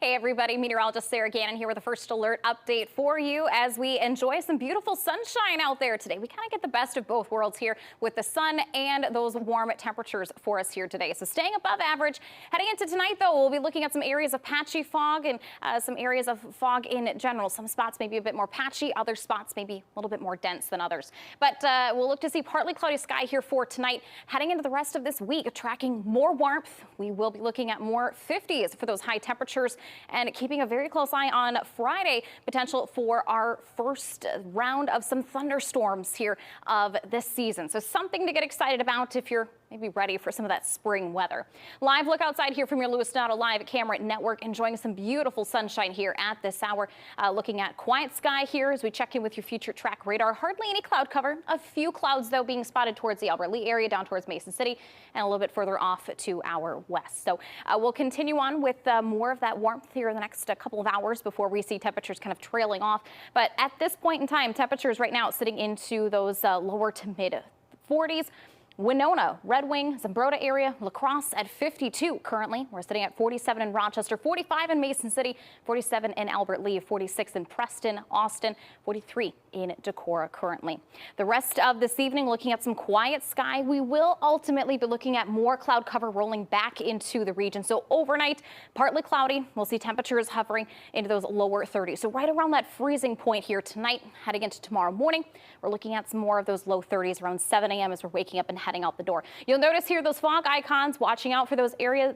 Hey everybody, meteorologist Sarah Gannon here with a first alert update for you as we enjoy some beautiful sunshine out there today. We kind of get the best of both worlds here with the sun and those warm temperatures for us here today. So staying above average. Heading into tonight though, we'll be looking at some areas of patchy fog and some areas of fog in general. Some spots may be a bit more patchy, other spots may be a little bit more dense than others. But we'll look to see partly cloudy sky here for tonight. Heading into the rest of this week, tracking more warmth. We will be looking at more 50s for those high temperatures and keeping a very close eye on Friday, potential for our first round of some thunderstorms here of this season. So something to get excited about if you're maybe ready for some of that spring weather. Live look outside here from your Lewis Notto Live camera network, enjoying some beautiful sunshine here at this hour. Looking at quiet sky here as we check in with your future track radar. Hardly any cloud cover. A few clouds though being spotted towards the Albert Lea area, down towards Mason City, and a little bit further off to our west. So we'll continue on with more of that warmth here in the next couple of hours before we see temperatures kind of trailing off. But at this point in time, temperatures right now sitting into those lower to mid 40s. Winona, Red Wing, Zumbrota area, La Crosse at 52 currently. We're sitting at 47 in Rochester, 45 in Mason City, 47 in Albert Lea, 46 in Preston, Austin, 43 in Decorah currently. The rest of this evening, looking at some quiet sky. We will ultimately be looking at more cloud cover rolling back into the region. So overnight, partly cloudy. We'll see temperatures hovering into those lower 30s. So right around that freezing point here tonight, heading into tomorrow morning, we're looking at some more of those low 30s around 7 a.m. as we're waking up and heading out the door. You'll notice here those fog icons, watching out for those areas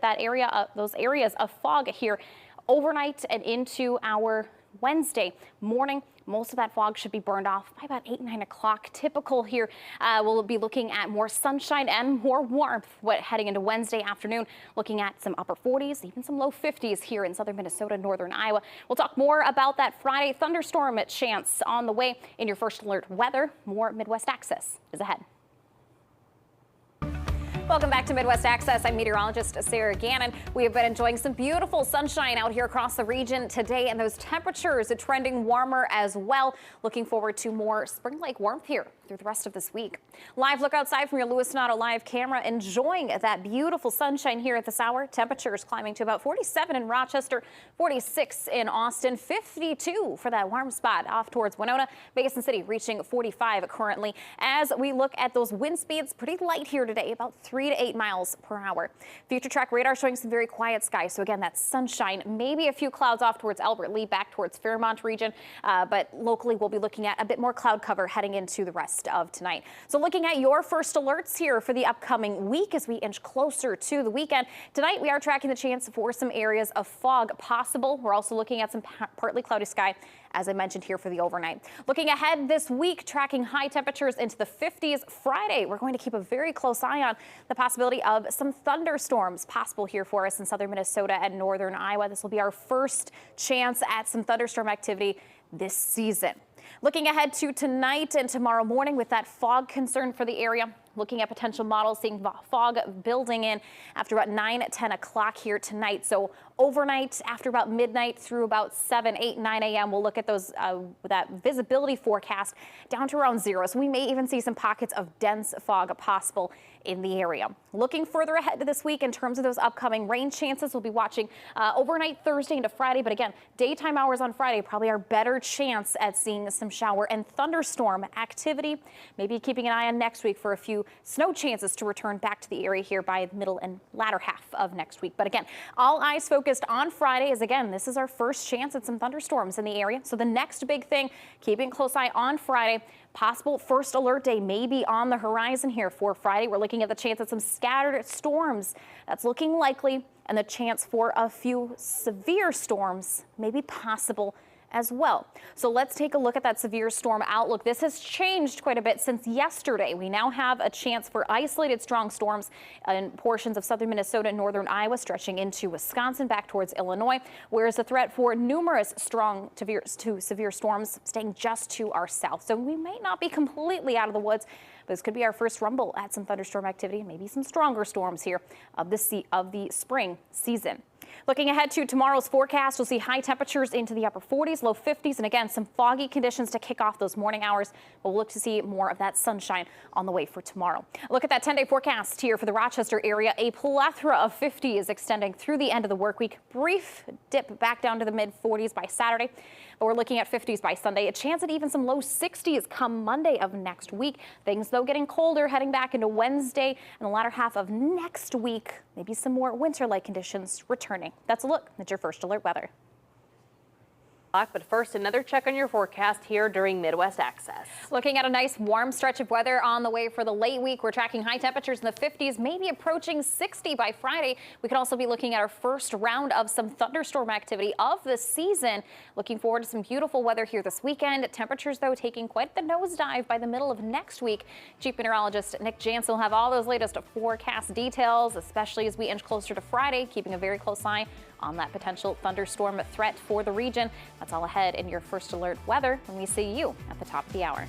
of fog here overnight and into our Wednesday morning. Most of that fog should be burned off by about 8, 9 o'clock. Typical here. We'll be looking at more sunshine and more warmth heading into Wednesday afternoon, looking at some upper 40s, even some low 50s here in southern Minnesota, northern Iowa. We'll talk more about that Friday thunderstorm chance on the way in your first alert weather. More Midwest Access is ahead. Welcome back to Midwest Access. I'm meteorologist Sarah Gannon. We have been enjoying some beautiful sunshine out here across the region today, and those temperatures are trending warmer as well. Looking forward to more spring-like warmth here through the rest of this week. Live look outside from your Lewis Notto Live camera, enjoying that beautiful sunshine here at this hour. Temperatures climbing to about 47 in Rochester, 46 in Austin, 52 for that warm spot off towards Winona. Mason City reaching 45 currently. As we look at those wind speeds, pretty light here today, about 3 to 8 miles per hour. Future track radar showing some very quiet skies. So again, that sunshine, maybe a few clouds off towards Albert Lea, back towards Fairmont region. But locally, we'll be looking at a bit more cloud cover heading into the rest of tonight. So looking at your first alerts here for the upcoming week as we inch closer to the weekend. Tonight, we are tracking the chance for some areas of fog possible. We're also looking at some partly cloudy sky, as I mentioned here, for the overnight. Looking ahead this week, tracking high temperatures into the 50s. Friday, we're going to keep a very close eye on the possibility of some thunderstorms possible here for us in southern Minnesota and northern Iowa. This will be our first chance at some thunderstorm activity this season. Looking ahead to tonight and tomorrow morning with that fog concern for the area. Looking at potential models, seeing fog building in after about 9, 10 o'clock here tonight. So overnight, after about midnight through about 7, 8, 9 a.m., we'll look at those that visibility forecast down to around 0. So we may even see some pockets of dense fog possible in the area. Looking further ahead to this week in terms of those upcoming rain chances, we'll be watching overnight Thursday into Friday. But again, daytime hours on Friday probably our better chance at seeing some shower and thunderstorm activity. Maybe keeping an eye on next week for a few snow chances to return back to the area here by the middle and latter half of next week. But again, all eyes focused on Friday as again, this is our first chance at some thunderstorms in the area. So the next big thing, keeping a close eye on Friday. Possible first alert day may be on the horizon here for Friday. We're looking at the chance of some scattered storms. That's looking likely, and the chance for a few severe storms may be possible as well. So let's take a look at that severe storm outlook. This has changed quite a bit since yesterday. We now have a chance for isolated strong storms in portions of southern Minnesota and northern Iowa, stretching into Wisconsin back towards Illinois, whereas the threat for numerous strong to severe storms staying just to our south. So we may not be completely out of the woods, This could be our first rumble at some thunderstorm activity, maybe some stronger storms here of the spring season. Looking ahead to tomorrow's forecast, you'll see high temperatures into the upper 40s, low 50s, and again, some foggy conditions to kick off those morning hours. We'll look to see more of that sunshine on the way for tomorrow. Look at that 10-day forecast here for the Rochester area. A plethora of 50s extending through the end of the work week. Brief dip back down to the mid 40s by Saturday, but we're looking at 50s by Sunday. A chance at even some low 60s come Monday of next week. Things, though, getting colder heading back into Wednesday and the latter half of next week. Maybe some more winter-like conditions returning. That's a look at your First Alert weather. But first, another check on your forecast here during Midwest Access. Looking at a nice warm stretch of weather on the way for the late week. We're tracking high temperatures in the 50s, maybe approaching 60 by Friday. We could also be looking at our first round of some thunderstorm activity of the season. Looking forward to some beautiful weather here this weekend. Temperatures, though, taking quite the nosedive by the middle of next week. Chief Meteorologist Nick Jansen will have all those latest forecast details, especially as we inch closer to Friday, keeping a very close eye on that potential thunderstorm threat for the region. That's all ahead in your First Alert weather when we see you at the top of the hour.